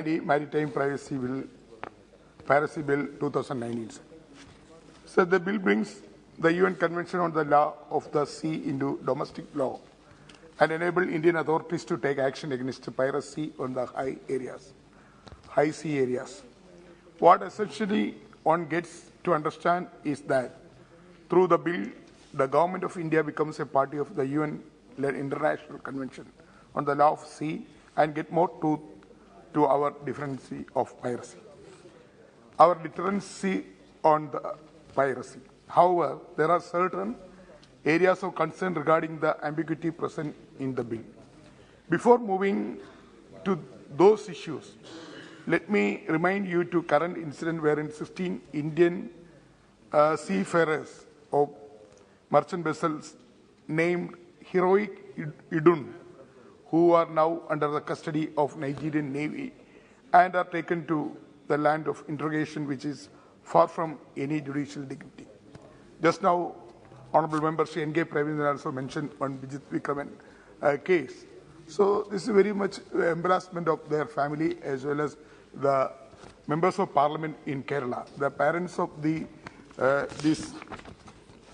Anti Maritime Piracy Bill 2019. So the bill brings the UN Convention on the Law of the Sea into domestic law and enable Indian authorities to take action against piracy on the high sea areas. What essentially one gets to understand is that through the bill, the government of India becomes a party of the UN-led International Convention on the Law of Sea and get more truth to our difference of piracy, our deterrency on the piracy. However, there are certain areas of concern regarding the ambiguity present in the bill. Before moving to those issues, let me remind you to current incident wherein 16 Indian seafarers of merchant vessels named Heroic Idun, who are now under the custody of Nigerian Navy and are taken to the land of interrogation, which is far from any judicial dignity. Just now, Honorable Member Sri N.K. Pravindran also mentioned one Vijit Vikraman case. So this is very much embarrassment of their family as well as the members of Parliament in Kerala. The parents of this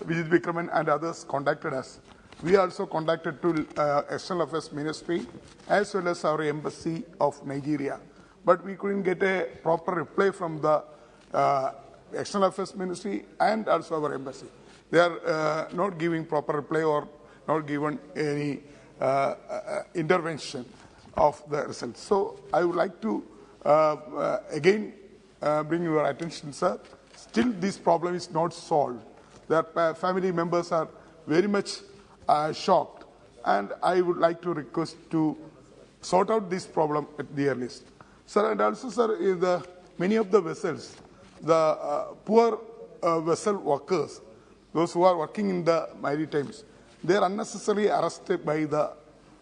Vijit Vikraman and others contacted us. We also contacted to External Affairs Ministry as well as our Embassy of Nigeria. But we couldn't get a proper reply from the External Affairs Ministry and also our Embassy. They are not giving proper reply or not given any intervention of the results. So I would like to again bring your attention, sir. Still this problem is not solved. Their family members are very much shocked, and I would like to request to sort out this problem at the earliest. Sir, and also, sir, many of the vessels, the poor vessel workers, those who are working in the maritimes, they are unnecessarily arrested by the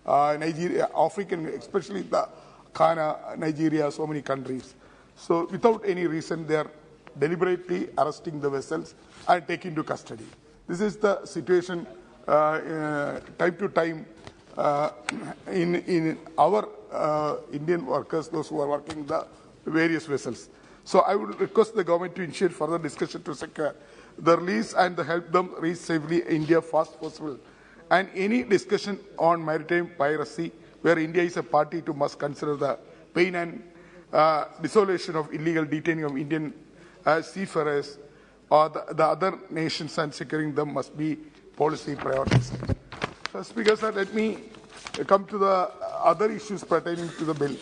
Nigeria, African, especially the Ghana, Nigeria, so many countries. So without any reason, they are deliberately arresting the vessels and taking to custody. This is the situation time to time in our Indian workers, those who are working the various vessels. So I would request the government to initiate further discussion to secure the release and help them reach safely India fast possible. And any discussion on maritime piracy, where India is a party to, must consider the pain and desolation of illegal detaining of Indian seafarers or the other nations, and securing them must be policy priorities. So, Speaker, sir, let me come to the other issues pertaining to the bill.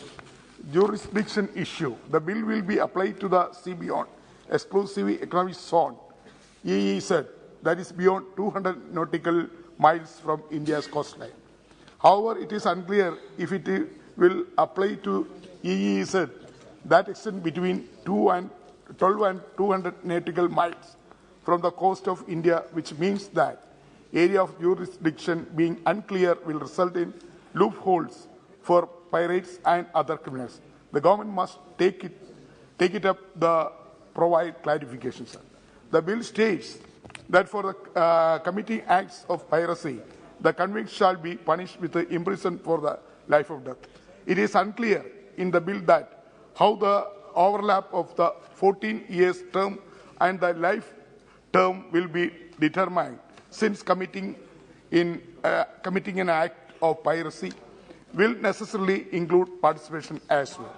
Jurisdiction issue. The bill will be applied to the sea beyond exclusive economic zone, EEZ, that is beyond 200 nautical miles from India's coastline. However, it is unclear if it will apply to EEZ that extend between 12 and 200 nautical miles from the coast of India, which means that area of jurisdiction being unclear will result in loopholes for pirates and other criminals. The government must take it up the provide clarification, sir. The bill states that for the committing acts of piracy, the convict shall be punished with imprisonment for the life of death. It is unclear in the bill that how the overlap of the 14 years term and the life term will be determined, since committing an act of piracy will necessarily include participation as well.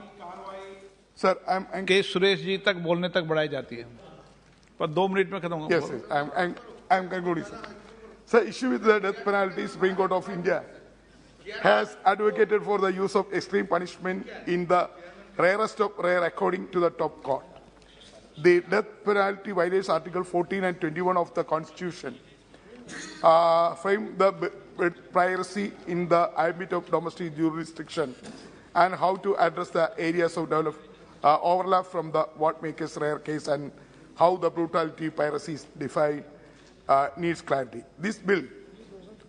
Sir, I'm case Suresh ji तक बोलने तक बढ़ाई जाती है, पर 2 minute में खत्म होगा. Yes, yes, I'm concluding, sir. Sir, issue with the death penalty, Supreme Court of India has advocated for the use of extreme punishment in the rarest of rare according to the top court. The death penalty violates Article 14 and 21 of the Constitution, frame the piracy in the ambit of domestic jurisdiction, and how to address the areas of overlap from the what makes rare case, and how the brutality piracy is defined needs clarity. This bill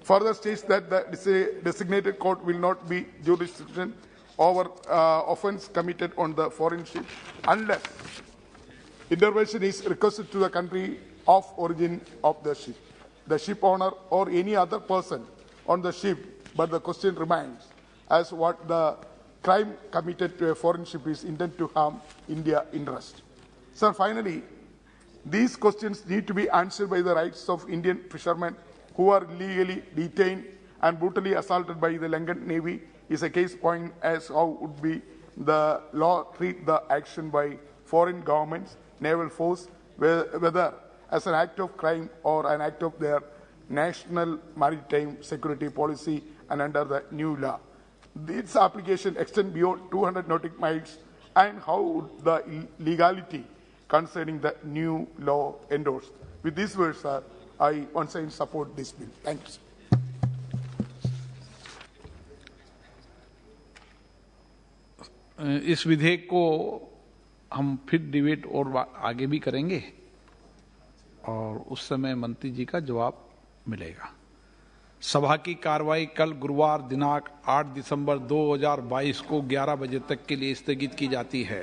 further states that the designated court will not be jurisdiction over offence committed on the foreign ship unless intervention is requested to the country of origin of the ship owner or any other person on the ship. But the question remains as what the crime committed to a foreign ship is intended to harm India interest. Sir, finally, these questions need to be answered by the rights of Indian fishermen who are illegally detained and brutally assaulted by the Lankan Navy is a case point as how would be the law treat the action by foreign governments, naval force, whether as an act of crime or an act of their national maritime security policy and under the new law. Its application extends beyond 200 nautical miles, and how would the legality concerning the new law endorsed? With these words, sir, I once again support this bill. Thank you, sir. इस विधेयक को हम फिर debate और आगे भी करेंगे और उस समय मंत्री जी का जवाब मिलेगा। सभा की कार्रवाई कल गुरुवार दिनांक 8 दिसंबर 2022 को 11 बजे तक के लिए स्थगित की जाती है।